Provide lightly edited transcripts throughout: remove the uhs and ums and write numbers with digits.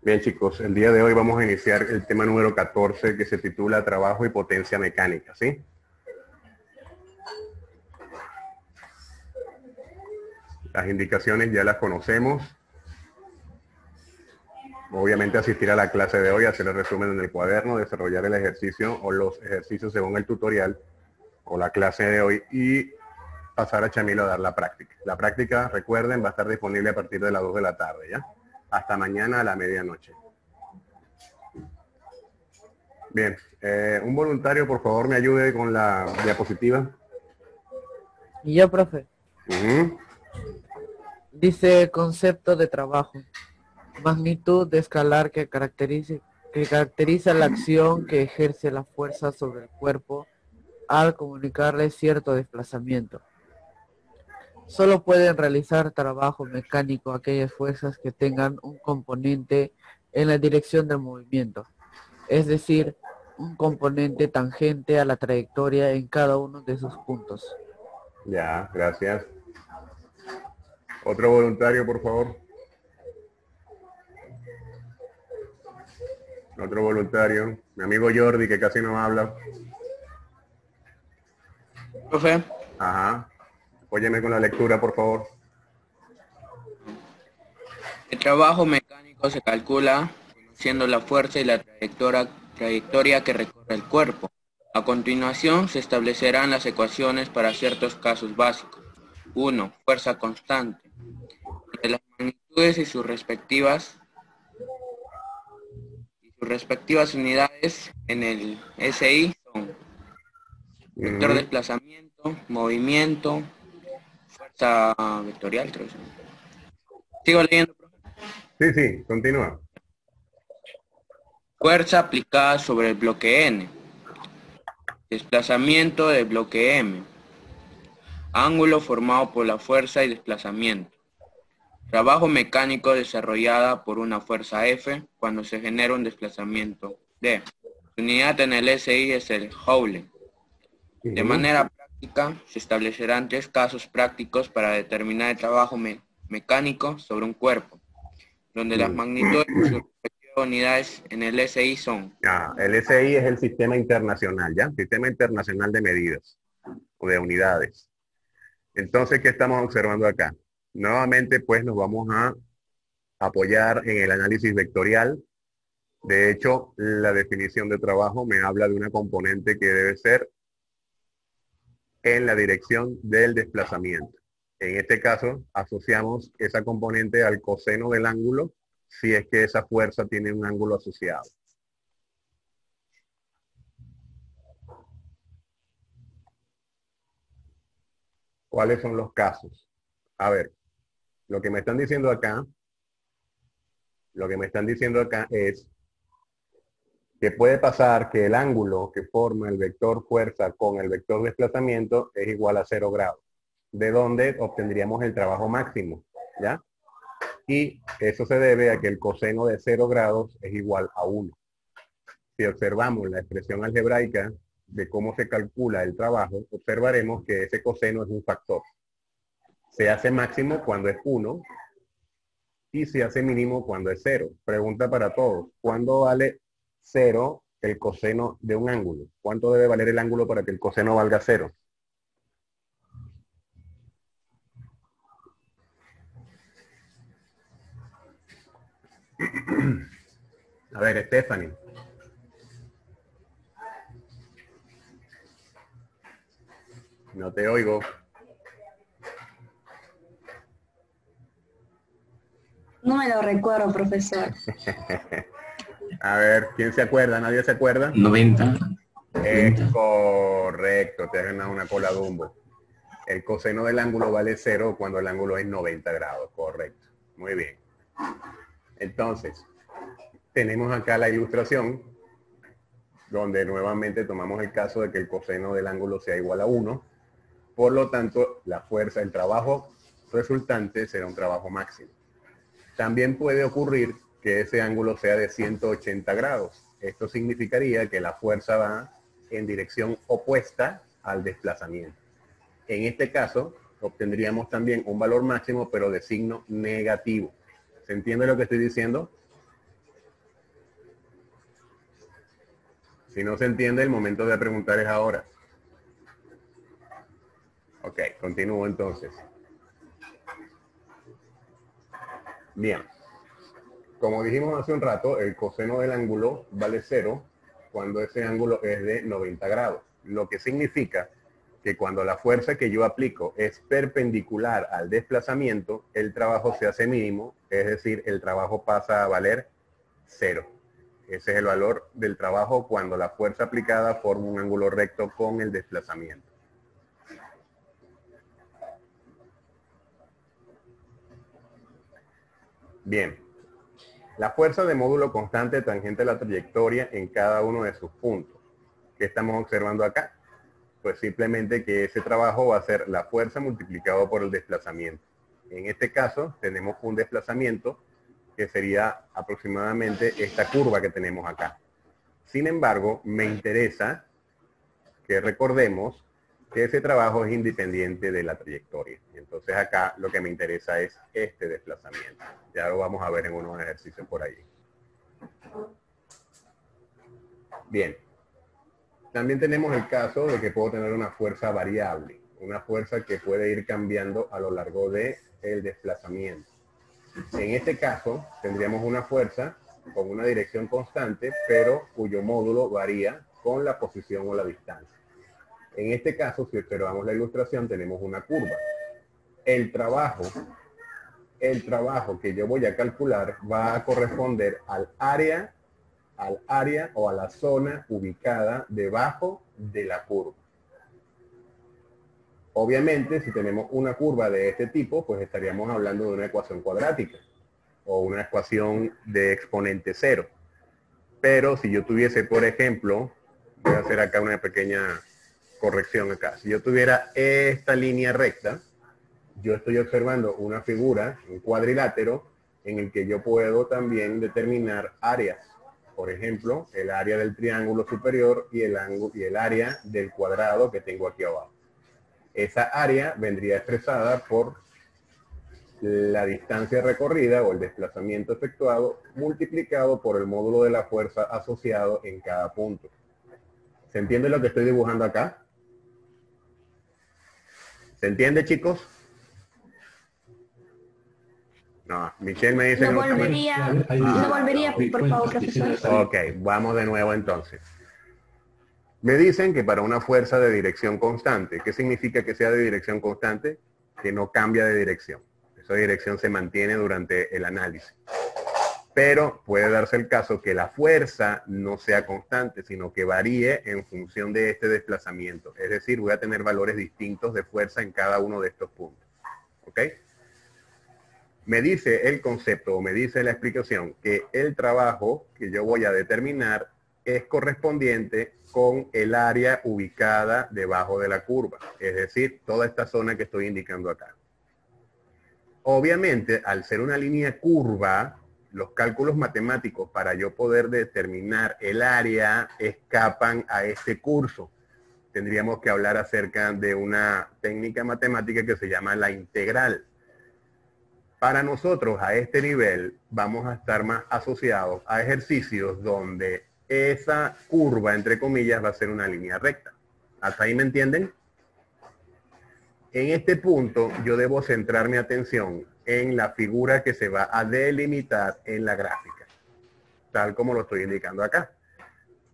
Bien, chicos, el día de hoy vamos a iniciar el tema número 14 que se titula Trabajo y Potencia Mecánica, ¿sí? Las indicaciones ya las conocemos. Obviamente asistir a la clase de hoy, hacer el resumen en el cuaderno, desarrollar el ejercicio o los ejercicios según el tutorial o la clase de hoy y pasar a Chamilo a dar la práctica. La práctica, recuerden, va a estar disponible a partir de las 2 de la tarde, ¿ya? Hasta mañana a la medianoche. Bien, un voluntario, por favor, me ayude con la diapositiva. Y yo, profe. Uh-huh. Dice concepto de trabajo. Magnitud de escalar que caracteriza la acción que ejerce la fuerza sobre el cuerpo al comunicarle cierto desplazamiento. Solo pueden realizar trabajo mecánico aquellas fuerzas que tengan un componente en la dirección del movimiento, es decir, un componente tangente a la trayectoria en cada uno de sus puntos. Ya, gracias. Otro voluntario, por favor. Otro voluntario. Mi amigo Jordi, que casi no habla. Profe. Ajá. Óyeme con la lectura, por favor. El trabajo mecánico se calcula conociendo la fuerza y la trayectoria que recorre el cuerpo. A continuación se establecerán las ecuaciones para ciertos casos básicos. 1. Fuerza constante. De las magnitudes y sus respectivas unidades en el SI son vector de desplazamiento, movimiento, fuerza vectorial, creo. ¿Sigo leyendo, profe? Sí, sí, continúa. Fuerza aplicada sobre el bloque N. Desplazamiento del bloque M. Ángulo formado por la fuerza y desplazamiento. Trabajo mecánico desarrollada por una fuerza F cuando se genera un desplazamiento D. Su unidad en el SI es el Joule. De manera práctica, se establecerán 3 casos prácticos para determinar el trabajo mecánico sobre un cuerpo, donde las magnitudes de sus respectivas unidades en el SI son... El SI es el Sistema Internacional, ¿ya? Sistema Internacional de Medidas o de Unidades. Entonces, ¿qué estamos observando acá? Nuevamente, pues, nos vamos a apoyar en el análisis vectorial. De hecho, la definición de trabajo me habla de una componente que debe ser en la dirección del desplazamiento. En este caso, asociamos esa componente al coseno del ángulo si es que esa fuerza tiene un ángulo asociado. ¿Cuáles son los casos? A ver, lo que me están diciendo acá es que puede pasar que el ángulo que forma el vector fuerza con el vector desplazamiento es igual a 0 grados, de donde obtendríamos el trabajo máximo, ¿ya? Y eso se debe a que el coseno de 0 grados es igual a 1. Si observamos la expresión algebraica de cómo se calcula el trabajo, observaremos que ese coseno es un factor. Se hace máximo cuando es 1 y se hace mínimo cuando es 0. Pregunta para todos, ¿cuándo vale 0 el coseno de un ángulo? ¿Cuánto debe valer el ángulo para que el coseno valga 0? A ver, Stephanie. No te oigo. No me lo recuerdo, profesor. A ver, ¿quién se acuerda? ¿Nadie se acuerda? 90. Es correcto, te has ganado una cola Dumbo. El coseno del ángulo vale 0 cuando el ángulo es 90 grados, correcto. Muy bien. Entonces, tenemos acá la ilustración, donde nuevamente tomamos el caso de que el coseno del ángulo sea igual a 1. Por lo tanto, la fuerza, el trabajo resultante será un trabajo máximo. También puede ocurrir que ese ángulo sea de 180 grados. Esto significaría que la fuerza va en dirección opuesta al desplazamiento. En este caso, obtendríamos también un valor máximo, pero de signo negativo. ¿Se entiende lo que estoy diciendo? Si no se entiende, el momento de preguntar es ahora. Ok, continúo entonces. Bien. Como dijimos hace un rato, el coseno del ángulo vale 0 cuando ese ángulo es de 90 grados. Lo que significa que cuando la fuerza que yo aplico es perpendicular al desplazamiento, el trabajo se hace mínimo, es decir, el trabajo pasa a valer 0. Ese es el valor del trabajo cuando la fuerza aplicada forma un ángulo recto con el desplazamiento. Bien. La fuerza de módulo constante tangente a la trayectoria en cada uno de sus puntos. ¿Qué estamos observando acá? Pues simplemente que ese trabajo va a ser la fuerza multiplicado por el desplazamiento. En este caso tenemos un desplazamiento que sería aproximadamente esta curva que tenemos acá. Sin embargo, me interesa que recordemos que ese trabajo es independiente de la trayectoria. Entonces acá lo que me interesa es este desplazamiento. Ya lo vamos a ver en unos ejercicios por ahí. Bien. También tenemos el caso de que puedo tener una fuerza variable, una fuerza que puede ir cambiando a lo largo del desplazamiento. En este caso, tendríamos una fuerza con una dirección constante, pero cuyo módulo varía con la posición o la distancia. En este caso, si observamos la ilustración, tenemos una curva. El trabajo que yo voy a calcular va a corresponder al área o a la zona ubicada debajo de la curva. Obviamente, si tenemos una curva de este tipo, pues estaríamos hablando de una ecuación cuadrática o una ecuación de exponente cero. Pero si yo tuviese, por ejemplo, voy a hacer acá una pequeña corrección acá. Si yo tuviera esta línea recta, yo estoy observando una figura, un cuadrilátero, en el que yo puedo también determinar áreas. Por ejemplo, el área del triángulo superior y el área del cuadrado que tengo aquí abajo. Esa área vendría expresada por la distancia recorrida o el desplazamiento efectuado multiplicado por el módulo de la fuerza asociado en cada punto. ¿Se entiende lo que estoy dibujando acá? ¿Se entiende, chicos? No, Michelle me dice... Lo volvería, por favor, profesor. Ok, vamos de nuevo entonces. Me dicen que para una fuerza de dirección constante, ¿qué significa que sea de dirección constante? Que no cambia de dirección. Esa dirección se mantiene durante el análisis. Pero puede darse el caso que la fuerza no sea constante, sino que varíe en función de este desplazamiento. Es decir, voy a tener valores distintos de fuerza en cada uno de estos puntos. ¿Ok? Me dice el concepto o me dice la explicación que el trabajo que yo voy a determinar es correspondiente con el área ubicada debajo de la curva. Es decir, toda esta zona que estoy indicando acá. Obviamente, al ser una línea curva, los cálculos matemáticos para yo poder determinar el área escapan a este curso. Tendríamos que hablar acerca de una técnica matemática que se llama la integral. Para nosotros, a este nivel, vamos a estar más asociados a ejercicios donde esa curva, entre comillas, va a ser una línea recta. ¿Hasta ahí me entienden? En este punto, yo debo centrar mi atención en la figura que se va a delimitar en la gráfica, tal como lo estoy indicando acá.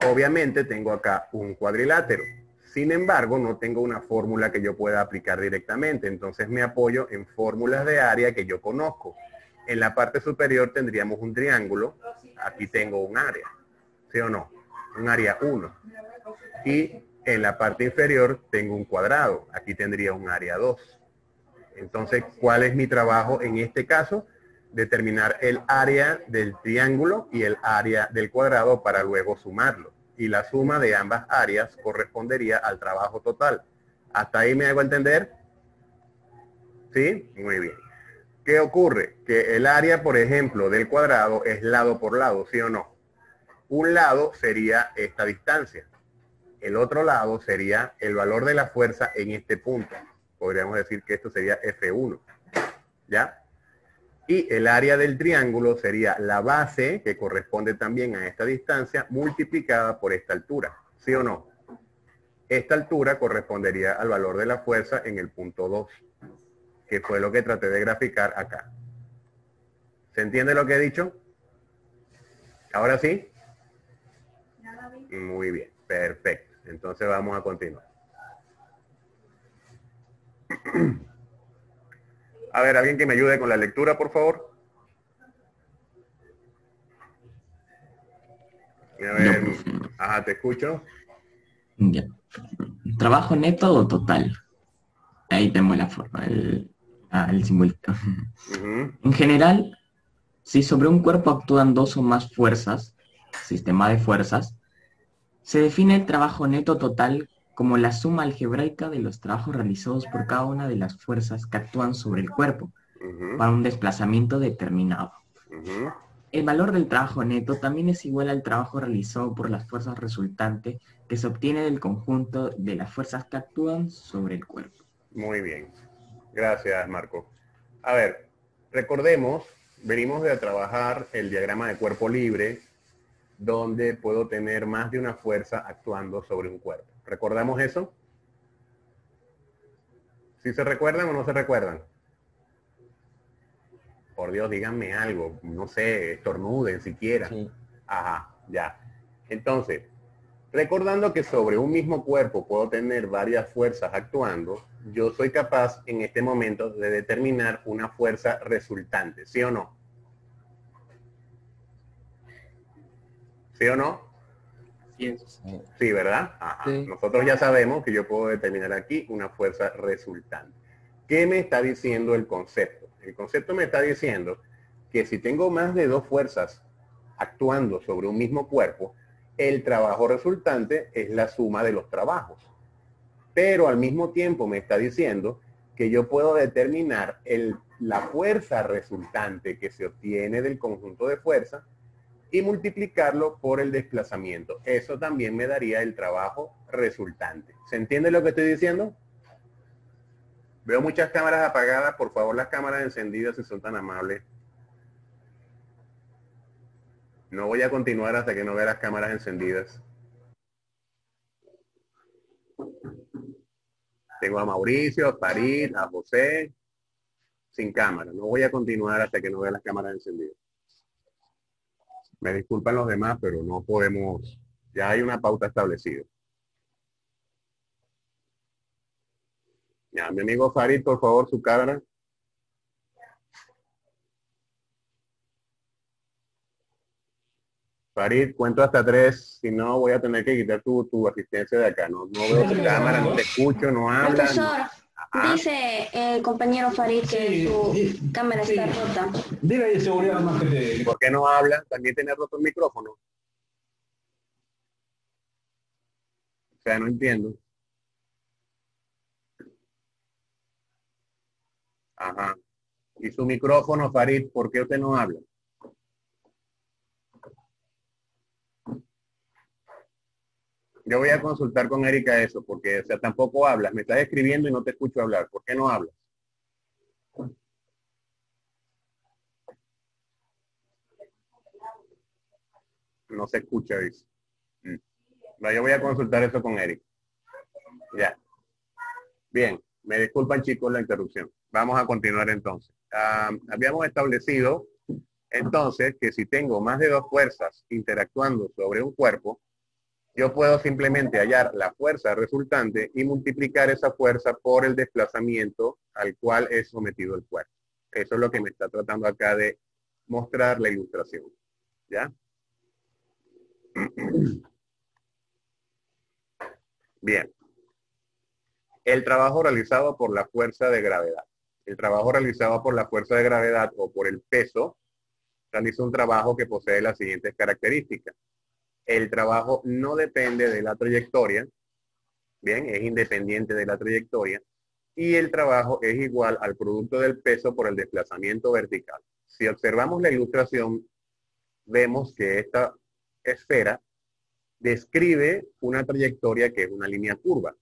Obviamente, tengo acá un cuadrilátero. Sin embargo, no tengo una fórmula que yo pueda aplicar directamente, entonces me apoyo en fórmulas de área que yo conozco. En la parte superior tendríamos un triángulo, aquí tengo un área, ¿sí o no? Un área 1. Y en la parte inferior tengo un cuadrado, aquí tendría un área 2. Entonces, ¿cuál es mi trabajo en este caso? Determinar el área del triángulo y el área del cuadrado para luego sumarlo. Y la suma de ambas áreas correspondería al trabajo total. ¿Hasta ahí me hago entender? ¿Sí? Muy bien. ¿Qué ocurre? Que el área, por ejemplo, del cuadrado es lado por lado, ¿sí o no? Un lado sería esta distancia. El otro lado sería el valor de la fuerza en este punto. Podríamos decir que esto sería F1. ¿Ya? Y el área del triángulo sería la base, que corresponde también a esta distancia, multiplicada por esta altura. ¿Sí o no? Esta altura correspondería al valor de la fuerza en el punto 2, que fue lo que traté de graficar acá. ¿Se entiende lo que he dicho? ¿Ahora sí? Muy bien, perfecto. Entonces vamos a continuar. A ver, alguien que me ayude con la lectura, por favor. A ver, profe. ajá, te escucho. Ya. ¿Trabajo neto o total? Ahí tenemos la forma, el simbolito. Ujú. En general, si sobre un cuerpo actúan dos o más fuerzas, sistema de fuerzas, se define el trabajo neto total como la suma algebraica de los trabajos realizados por cada una de las fuerzas que actúan sobre el cuerpo Ujú, para un desplazamiento determinado. ujú. El valor del trabajo neto también es igual al trabajo realizado por las fuerzas resultantes que se obtiene del conjunto de las fuerzas que actúan sobre el cuerpo. Muy bien. Gracias, Marco. A ver, recordemos, venimos de trabajar el diagrama de cuerpo libre, donde puedo tener más de una fuerza actuando sobre un cuerpo. ¿Recordamos eso? ¿Sí se recuerdan o no se recuerdan? Por Dios, díganme algo. No sé, estornuden siquiera. Sí. Ajá, ya. Entonces, recordando que sobre un mismo cuerpo puedo tener varias fuerzas actuando, yo soy capaz en este momento de determinar una fuerza resultante, ¿sí o no? ¿Sí o no? Sí, ¿verdad? Ajá. Sí. Nosotros ya sabemos que yo puedo determinar aquí una fuerza resultante. ¿Qué me está diciendo el concepto? El concepto me está diciendo que si tengo más de dos fuerzas actuando sobre un mismo cuerpo, el trabajo resultante es la suma de los trabajos. Pero al mismo tiempo me está diciendo que yo puedo determinar la fuerza resultante que se obtiene del conjunto de fuerzas y multiplicarlo por el desplazamiento. Eso también me daría el trabajo resultante. ¿Se entiende lo que estoy diciendo? Veo muchas cámaras apagadas. Por favor, las cámaras encendidas si son tan amables. No voy a continuar hasta que no vea las cámaras encendidas. Tengo a Mauricio, a Farid, a José, sin cámara. No voy a continuar hasta que no vea las cámaras encendidas. Me disculpan los demás, pero no podemos. Ya hay una pauta establecida. Ya, mi amigo Farid, por favor, su cámara. Farid, cuento hasta 3, si no voy a tener que quitar tu asistencia de acá. No veo tu cámara, no te escucho, no hablas. Profesor, Ajá. dice el compañero Farid que su cámara está rota. Dile de seguridad más que te... ¿Por qué no hablas? También tenés roto el micrófono. O sea, no entiendo. Ajá. Y su micrófono, Farid, ¿por qué usted no habla? Yo voy a consultar con Erika eso, porque o sea, tampoco hablas. Me estás escribiendo y no te escucho hablar. ¿Por qué no hablas? No se escucha, dice. No, yo voy a consultar eso con Erika. Ya. Bien, me disculpan chicos la interrupción. Vamos a continuar entonces. Habíamos establecido entonces que si tengo más de dos fuerzas interactuando sobre un cuerpo, yo puedo simplemente hallar la fuerza resultante y multiplicar esa fuerza por el desplazamiento al cual es sometido el cuerpo. Eso es lo que me está tratando acá de mostrar la ilustración. ¿Ya? Bien. El trabajo realizado por la fuerza de gravedad. El trabajo realizado por la fuerza de gravedad o por el peso realiza un trabajo que posee las siguientes características. El trabajo no depende de la trayectoria, bien, es independiente de la trayectoria, y el trabajo es igual al producto del peso por el desplazamiento vertical. Si observamos la ilustración, vemos que esta esfera describe una trayectoria que es una línea curva.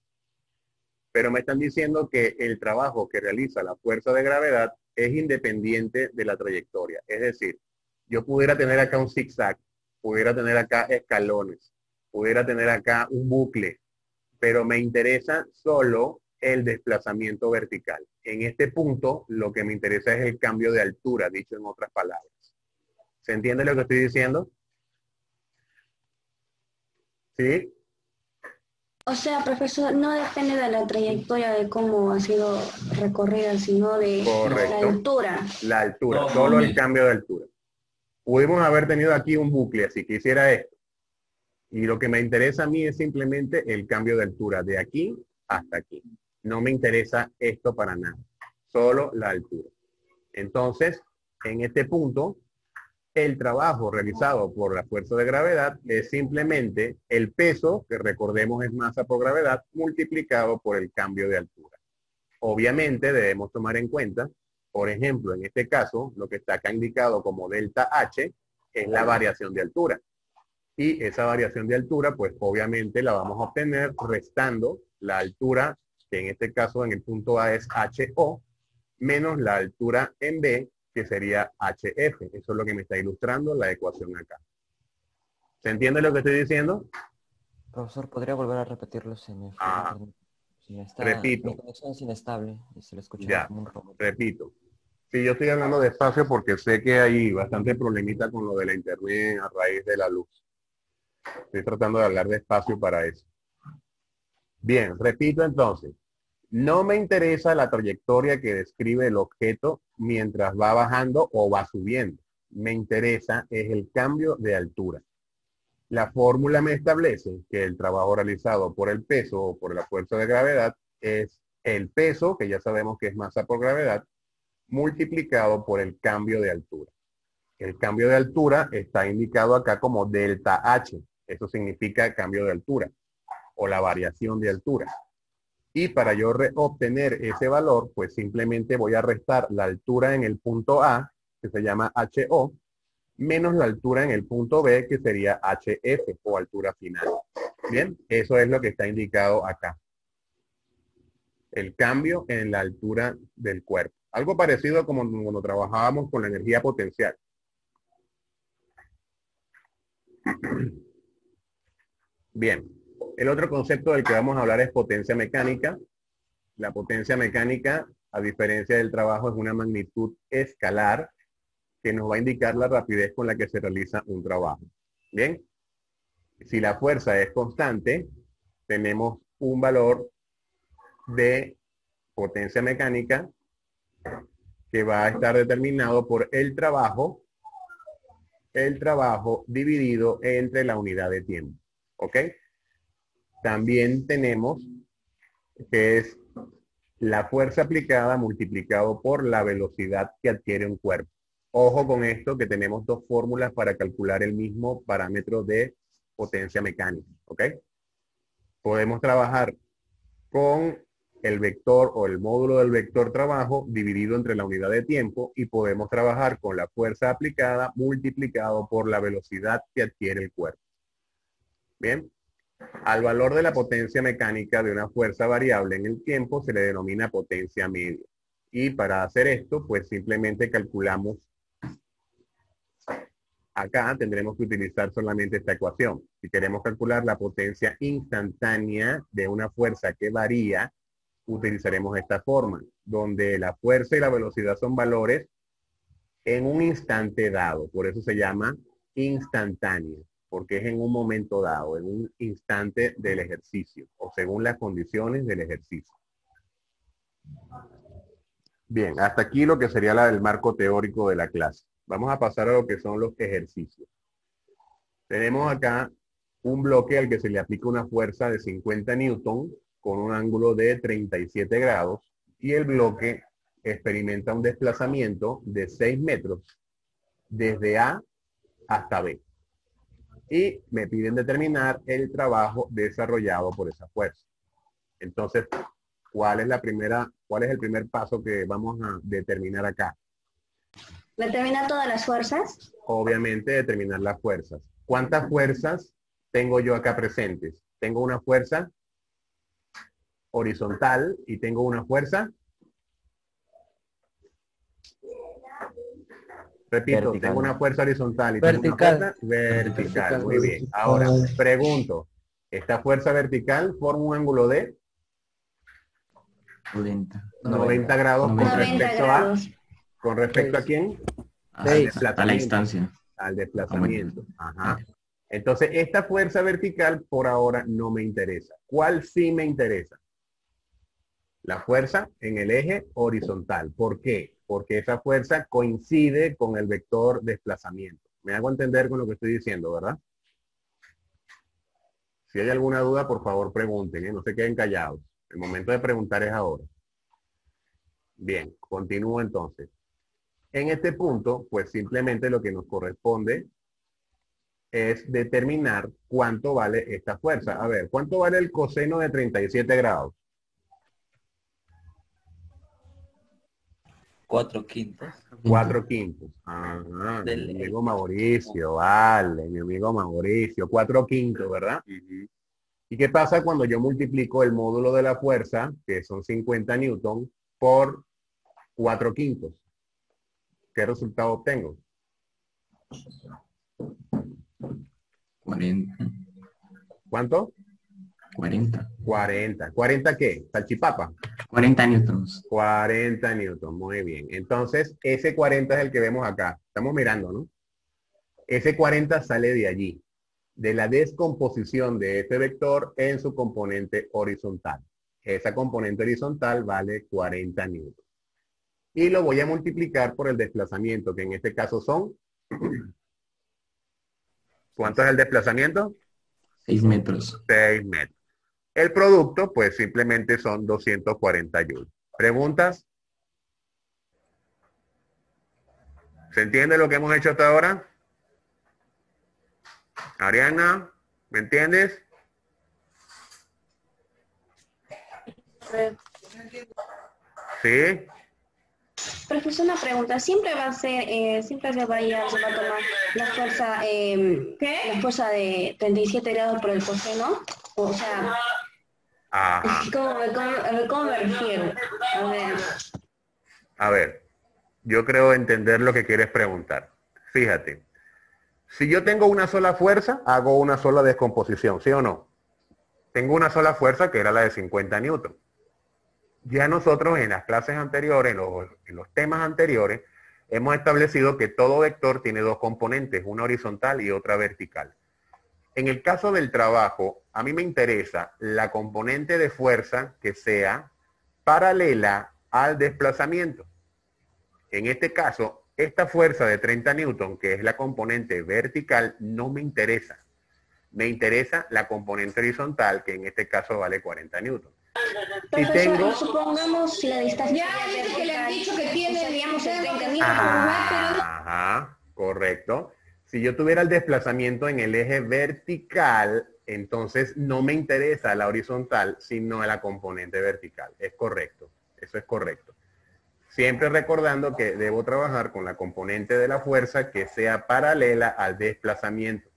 pero me están diciendo que el trabajo que realiza la fuerza de gravedad es independiente de la trayectoria. Es decir, yo pudiera tener acá un zigzag, pudiera tener acá escalones, pudiera tener acá un bucle, pero me interesa solo el desplazamiento vertical. En este punto, lo que me interesa es el cambio de altura, dicho en otras palabras. ¿Se entiende lo que estoy diciendo? ¿Sí? O sea, profesor, no depende de la trayectoria de cómo ha sido recorrida, sino de la Correcto. altura. La altura, No, solo el mami. cambio de altura. Pudimos haber tenido aquí un bucle, si quisiera esto. Y lo que me interesa a mí es simplemente el cambio de altura, de aquí hasta aquí. No me interesa esto para nada, solo la altura. Entonces, en este punto, el trabajo realizado por la fuerza de gravedad es simplemente el peso, que recordemos es masa por gravedad, multiplicado por el cambio de altura. Obviamente debemos tomar en cuenta, por ejemplo, en este caso, lo que está acá indicado como delta H es la variación de altura. Y esa variación de altura, pues obviamente la vamos a obtener restando la altura, que en este caso en el punto A es HO, menos la altura en B, que sería HF. Eso es lo que me está ilustrando la ecuación acá. ¿Se entiende lo que estoy diciendo? Profesor, ¿podría volver a repetirlo? Se me fue el Ah, internet. Sí, repito. mi conexión es inestable y se le escucha Ya, como un robot. repito. Sí, yo estoy hablando despacio porque sé que hay bastante problemita con lo de la internet a raíz de la luz. Estoy tratando de hablar despacio para eso. Bien, repito entonces. No me interesa la trayectoria que describe el objeto mientras va bajando o va subiendo. Me interesa es el cambio de altura. La fórmula me establece que el trabajo realizado por el peso o por la fuerza de gravedad es el peso, que ya sabemos que es masa por gravedad, multiplicado por el cambio de altura. El cambio de altura está indicado acá como delta H. Eso significa cambio de altura o la variación de altura. Y para yo obtener ese valor, pues simplemente voy a restar la altura en el punto A, que se llama HO, menos la altura en el punto B, que sería HF o altura final. Bien, eso es lo que está indicado acá. El cambio en la altura del cuerpo. Algo parecido como cuando trabajábamos con la energía potencial. Bien, el otro concepto del que vamos a hablar es potencia mecánica. La potencia mecánica, a diferencia del trabajo, es una magnitud escalar que nos va a indicar la rapidez con la que se realiza un trabajo. Bien, si la fuerza es constante, tenemos un valor de potencia mecánica que va a estar determinado por el trabajo dividido entre la unidad de tiempo. ¿Ok? También tenemos que es la fuerza aplicada multiplicado por la velocidad que adquiere un cuerpo. Ojo con esto, que tenemos dos fórmulas para calcular el mismo parámetro de potencia mecánica. ¿Ok? Podemos trabajar con el vector o el módulo del vector trabajo dividido entre la unidad de tiempo y podemos trabajar con la fuerza aplicada multiplicado por la velocidad que adquiere el cuerpo. Bien. Al valor de la potencia mecánica de una fuerza variable en el tiempo se le denomina potencia media. Y para hacer esto, pues simplemente calculamos. Acá tendremos que utilizar solamente esta ecuación. Si queremos calcular la potencia instantánea de una fuerza que varía, utilizaremos esta forma, donde la fuerza y la velocidad son valores en un instante dado. Por eso se llama instantánea, porque es en un momento dado, en un instante del ejercicio, o según las condiciones del ejercicio. Bien, hasta aquí lo que sería el marco teórico de la clase. Vamos a pasar a lo que son los ejercicios. Tenemos acá un bloque al que se le aplica una fuerza de 50 newton con un ángulo de 37 grados y el bloque experimenta un desplazamiento de 6 metros desde A hasta B. Y me piden determinar el trabajo desarrollado por esa fuerza. Entonces, ¿cuál es el primer paso que vamos a determinar acá? ¿Determina todas las fuerzas? Obviamente, determinar las fuerzas. ¿Cuántas fuerzas tengo yo acá presentes? Tengo una fuerza horizontal y tengo una fuerza. Repito, Vertical. tengo una fuerza horizontal y Vertical. tengo una fuerza vertical. Muy bien. Ahora, pregunto, ¿esta fuerza vertical forma un ángulo de 90 grados con 90 respecto grados. ¿Con respecto a quién? A, Al Seis. a la desplazamiento. distancia. Al Ah, bueno. desplazamiento. Ajá. Entonces, esta fuerza vertical por ahora no me interesa. ¿Cuál sí me interesa? La fuerza en el eje horizontal. ¿Por qué? Porque esa fuerza coincide con el vector desplazamiento. Me hago entender con lo que estoy diciendo, ¿verdad? Si hay alguna duda, por favor pregunten, ¿eh? No se queden callados. El momento de preguntar es ahora. Bien, continúo entonces. En este punto, pues simplemente lo que nos corresponde es determinar cuánto vale esta fuerza. A ver, ¿cuánto vale el coseno de 37 grados? 4/5. 4/5. Del Mi amigo Mauricio, vale, mi amigo Mauricio, 4/5, ¿verdad? ¿Y qué pasa cuando yo multiplico el módulo de la fuerza, que son 50 newton, por 4/5? ¿Qué resultado obtengo? 40. ¿Cuánto? 40. 40. ¿40 qué? ¿Salchipapa? 40 newtons. 40 newton, muy bien. Entonces, ese 40 es el que vemos acá. Estamos mirando, ¿no? Ese 40 sale de allí, de la descomposición de este vector en su componente horizontal. Esa componente horizontal vale 40 newton. Y lo voy a multiplicar por el desplazamiento, que en este caso son... ¿Cuánto es el desplazamiento? 6 metros. 6 metros. El producto, pues simplemente son 240 joules. ¿Preguntas? ¿Se entiende lo que hemos hecho hasta ahora? Ariana, ¿me entiendes? ¿Sí? Profesor, una pregunta. ¿Siempre va a ser, siempre se va a tomar la fuerza, la fuerza de 37 grados por el coseno? O sea, Ajá. ¿cómo me refiero? A ver, yo creo entender lo que quieres preguntar. Fíjate, si yo tengo una sola fuerza, hago una sola descomposición, ¿sí o no? Tengo una sola fuerza que era la de 50 newton. Ya nosotros en las clases anteriores, en los temas anteriores, hemos establecido que todo vector tiene dos componentes, una horizontal y otra vertical. En el caso del trabajo, a mí me interesa la componente de fuerza que sea paralela al desplazamiento. En este caso, esta fuerza de 30 newton, que es la componente vertical, no me interesa. Me interesa la componente horizontal, que en este caso vale 40 newton. Y tengo... supongamos la distancia que le han dicho que tiene, usaríamos el 30 newton. Ajá, correcto. Si yo tuviera el desplazamiento en el eje vertical, entonces no me interesa la horizontal, sino la componente vertical. Es correcto, eso es correcto. Siempre recordando que debo trabajar con la componente de la fuerza que sea paralela al desplazamiento.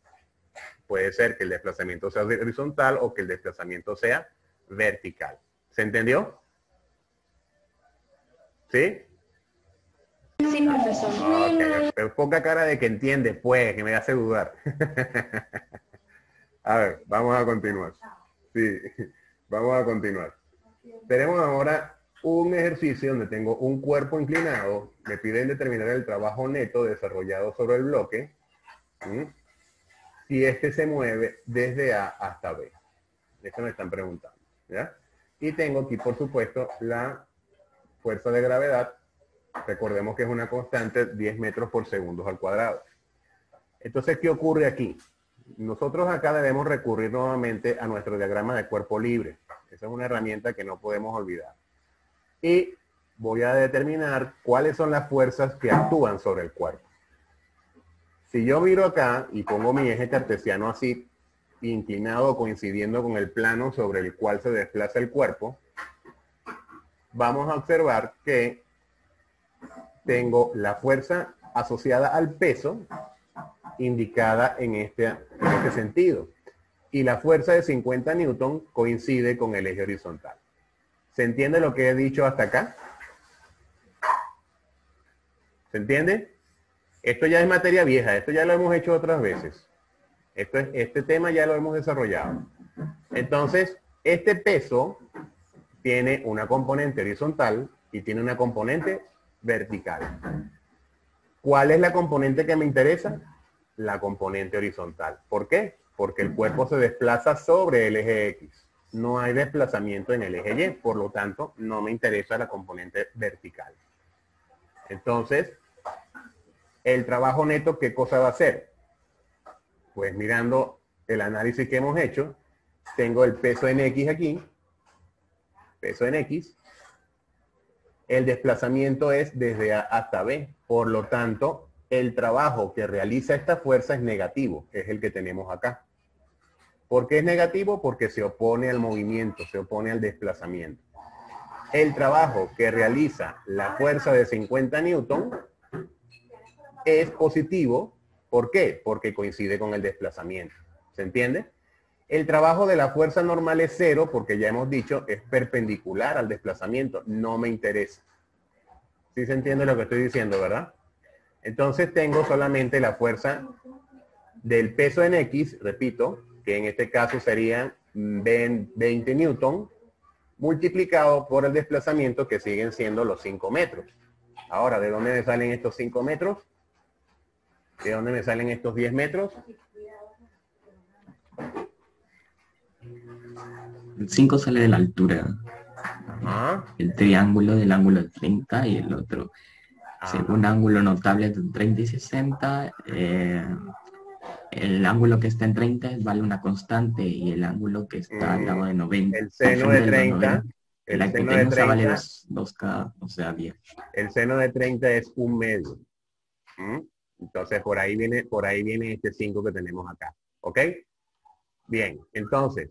Puede ser que el desplazamiento sea horizontal o que el desplazamiento sea vertical. ¿Se entendió? ¿Sí? Sí, profesor. Ok, pero poca cara de que entiende, pues, que me hace dudar. A ver, vamos a continuar. Sí, vamos a continuar. Tenemos ahora un ejercicio donde tengo un cuerpo inclinado. Me piden determinar el trabajo neto desarrollado sobre el bloque. Si este se mueve desde A hasta B. Esto me están preguntando, ¿ya? Y tengo aquí, por supuesto, la fuerza de gravedad. Recordemos que es una constante, 10 metros por segundo al cuadrado. Entonces, ¿qué ocurre aquí? Nosotros acá debemos recurrir nuevamente a nuestro diagrama de cuerpo libre. Esa es una herramienta que no podemos olvidar. Y voy a determinar cuáles son las fuerzas que actúan sobre el cuerpo. Si yo miro acá y pongo mi eje cartesiano así, inclinado coincidiendo con el plano sobre el cual se desplaza el cuerpo, vamos a observar que tengo la fuerza asociada al peso indicada en este sentido. Y la fuerza de 50 newton coincide con el eje horizontal. ¿Se entiende lo que he dicho hasta acá? ¿Se entiende? Esto ya es materia vieja, esto ya lo hemos hecho otras veces. Este tema ya lo hemos desarrollado. Entonces, este peso tiene una componente horizontal y tiene una componente vertical. ¿Cuál es la componente que me interesa? La componente horizontal. ¿Por qué? Porque el cuerpo se desplaza sobre el eje X. No hay desplazamiento en el eje Y, por lo tanto, no me interesa la componente vertical. Entonces, el trabajo neto, ¿qué cosa va a ser? Pues mirando el análisis que hemos hecho, tengo el peso en X aquí, peso en X. El desplazamiento es desde A hasta B. Por lo tanto, el trabajo que realiza esta fuerza es negativo, es el que tenemos acá. ¿Por qué es negativo? Porque se opone al movimiento, se opone al desplazamiento. El trabajo que realiza la fuerza de 50 newton es positivo. ¿Por qué? Porque coincide con el desplazamiento. ¿Se entiende? El trabajo de la fuerza normal es 0 porque ya hemos dicho es perpendicular al desplazamiento. No me interesa. ¿Sí se entiende lo que estoy diciendo, verdad? Entonces tengo solamente la fuerza del peso en X, repito, que en este caso serían 20 newton, multiplicado por el desplazamiento que siguen siendo los 5 metros. Ahora, ¿de dónde me salen estos 5 metros? ¿De dónde me salen estos 10 metros? El 5 sale de la altura. Ajá. El triángulo del ángulo de 30 y el otro. Según ángulo notable de 30 y 60, el ángulo que está en 30 vale una constante y el ángulo que está al lado de 90. El seno de 30. La hipotenusa vale 2K, o sea, 10. El seno de 30 es 1/2. Entonces, por ahí viene este 5 que tenemos acá. ¿Ok? Bien, entonces,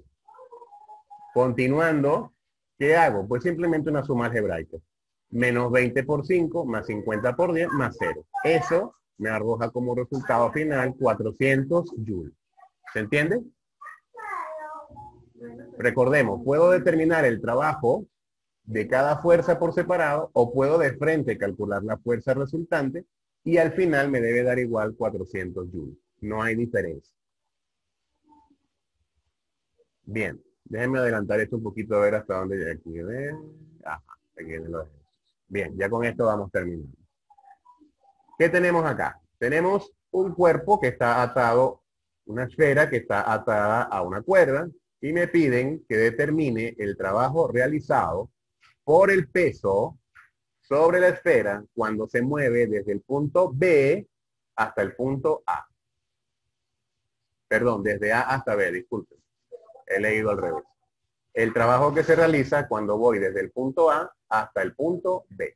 continuando, ¿qué hago? Pues simplemente una suma algebraica. Menos 20 por 5, más 50 por 10, más 0. Eso me arroja como resultado final 400 joules. ¿Se entiende? Recordemos, puedo determinar el trabajo de cada fuerza por separado o puedo de frente calcular la fuerza resultante y al final me debe dar igual 400 joules. No hay diferencia. Bien, déjenme adelantar esto un poquito a ver hasta dónde llega aquí. Ajá, aquí vienen los ejercicios. Bien, ya con esto vamos terminando. ¿Qué tenemos acá? Tenemos un cuerpo que está atado, una esfera que está atada a una cuerda y me piden que determine el trabajo realizado por el peso sobre la esfera cuando se mueve desde el punto B hasta el punto A. Perdón, desde A hasta B, disculpen. He leído al revés. El trabajo que se realiza cuando voy desde el punto A hasta el punto B.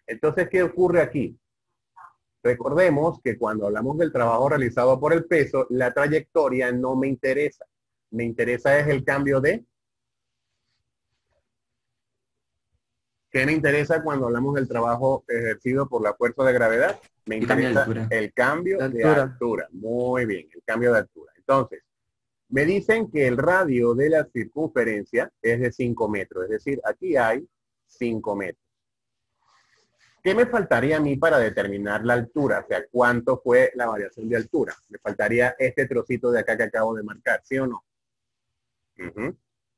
Entonces, ¿qué ocurre aquí? Recordemos que cuando hablamos del trabajo realizado por el peso, la trayectoria no me interesa. Me interesa es el cambio de... ¿Qué me interesa cuando hablamos del trabajo ejercido por la fuerza de gravedad? Me interesa el cambio de altura. Muy bien, el cambio de altura. Entonces, me dicen que el radio de la circunferencia es de 5 metros. Es decir, aquí hay 5 metros. ¿Qué me faltaría a mí para determinar la altura? O sea, ¿cuánto fue la variación de altura? Me faltaría este trocito de acá que acabo de marcar, ¿sí o no?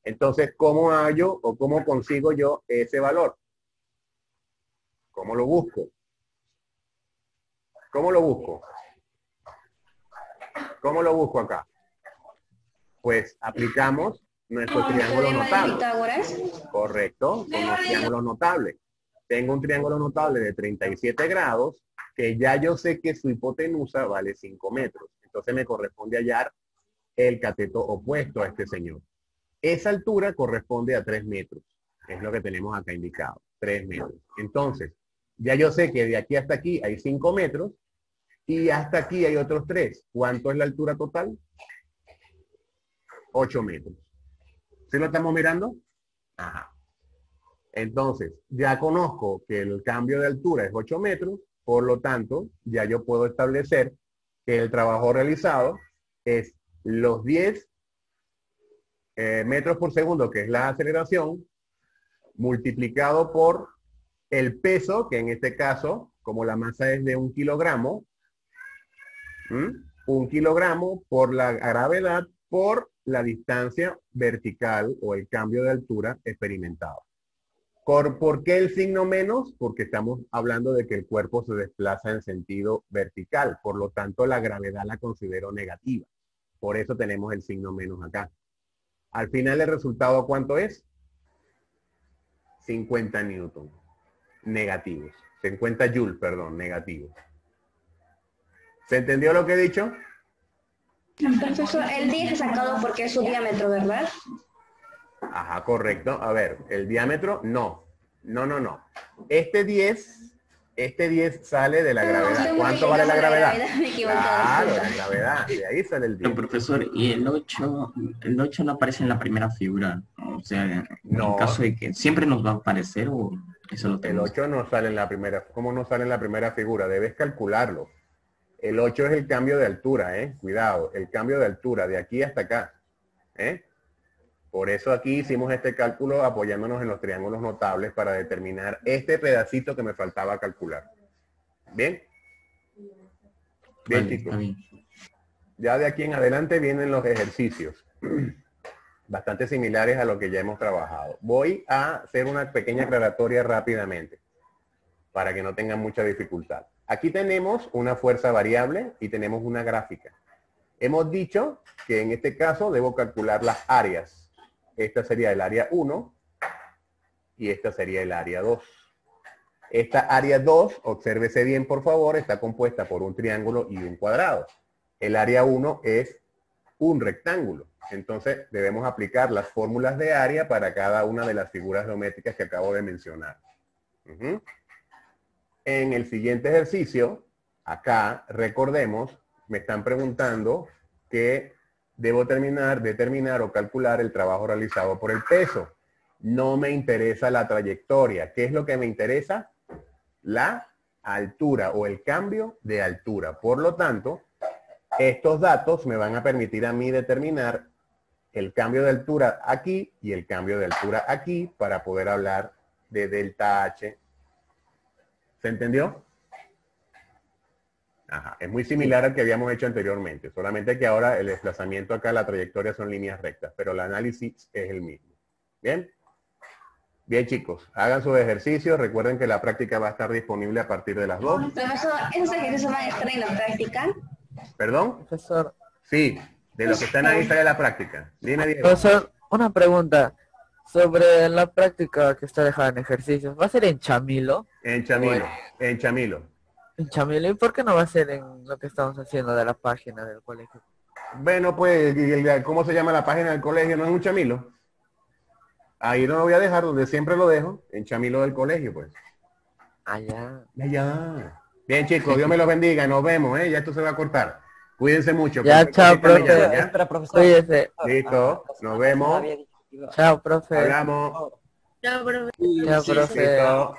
Entonces, ¿cómo hallo o cómo consigo yo ese valor? ¿Cómo lo busco? ¿Cómo lo busco? ¿Cómo lo busco acá? Pues aplicamos nuestro triángulo notable. Correcto, con los triángulos notables. Tengo un triángulo notable de 37 grados que ya yo sé que su hipotenusa vale 5 metros. Entonces me corresponde hallar el cateto opuesto a este señor. Esa altura corresponde a 3 metros. Es lo que tenemos acá indicado, 3 metros. Entonces, ya yo sé que de aquí hasta aquí hay 5 metros y hasta aquí hay otros 3. ¿Cuánto es la altura total? 8 metros. ¿Sí lo estamos mirando? Ajá. Entonces, ya conozco que el cambio de altura es 8 metros, por lo tanto, ya yo puedo establecer que el trabajo realizado es los 10 metros por segundo, que es la aceleración, multiplicado por el peso, que en este caso, como la masa es de 1 kilogramo, 1 kilogramo por la gravedad por la distancia vertical o el cambio de altura experimentado. ¿Por qué el signo menos? Porque estamos hablando de que el cuerpo se desplaza en sentido vertical, por lo tanto la gravedad la considero negativa. Por eso tenemos el signo menos acá. Al final el resultado, ¿cuánto es? 50 newton negativos. 50 joule, perdón, negativos. ¿Se entendió lo que he dicho? Profesor, el 10 es sacado porque es su diámetro, ¿verdad? Ajá, correcto. A ver, el diámetro, no. No. Este 10 sale de la gravedad. ¿Cuánto vale la gravedad? Me equivoqué. Claro, la gravedad. De ahí sale el 10. Pero, profesor, ¿y el 8 no aparece en la primera figura? O sea, No. en caso de que siempre nos va a aparecer o eso lo El tenemos. 8 no sale en la primera. ¿Cómo no sale en la primera figura? Debes calcularlo. El 8 es el cambio de altura, ¿eh? Cuidado, el cambio de altura de aquí hasta acá. ¿Eh? Por eso aquí hicimos este cálculo apoyándonos en los triángulos notables para determinar este pedacito que me faltaba calcular. ¿Bien? Bien, Vale, chicos. está bien. Ya de aquí en adelante vienen los ejercicios. Bastante similares a lo que ya hemos trabajado. Voy a hacer una pequeña aclaratoria rápidamente para que no tengan mucha dificultad. Aquí tenemos una fuerza variable y tenemos una gráfica. Hemos dicho que en este caso debo calcular las áreas. Esta sería el área 1 y esta sería el área 2. Esta área 2, obsérvese bien por favor, está compuesta por un triángulo y un cuadrado. El área 1 es un rectángulo. Entonces debemos aplicar las fórmulas de área para cada una de las figuras geométricas que acabo de mencionar. En el siguiente ejercicio, acá, recordemos, me están preguntando que debo determinar o calcular el trabajo realizado por el peso. No me interesa la trayectoria. ¿Qué es lo que me interesa? La altura o el cambio de altura. Por lo tanto, estos datos me van a permitir a mí determinar el cambio de altura aquí y el cambio de altura aquí para poder hablar de delta H. ¿Se entendió? Ajá, es muy similar al que habíamos hecho anteriormente, solamente que ahora el desplazamiento acá, la trayectoria son líneas rectas, pero el análisis es el mismo. ¿Bien? Bien, chicos, hagan sus ejercicios, recuerden que la práctica va a estar disponible a partir de las 2. Profesor, ¿esos ejercicios van a estar en la práctica? ¿Perdón? Profesor, Sí, de los que están ahí sale la práctica. Dime, Diego. profesor, una pregunta sobre la práctica que está dejada en ejercicios. ¿Va a ser en Chamilo? En Chamilo, en Chamilo. En Chamilo, ¿y por qué no va a ser en lo que estamos haciendo de la página del colegio? Bueno, pues, ¿cómo se llama la página del colegio? ¿No es un Chamilo? Ahí no lo voy a dejar, donde siempre lo dejo, en Chamilo del colegio, pues. Allá. Allá. Bien, chicos, Dios me los bendiga, nos vemos, ¿eh? Ya esto se va a cortar. Cuídense mucho. Ya, Cualquier chao, cosita me profe. llaman, ¿ya? Espera, profesor. Cuídese. Listo, nos vemos. Chao, profe. Hablamos. Chao, profe. Listo.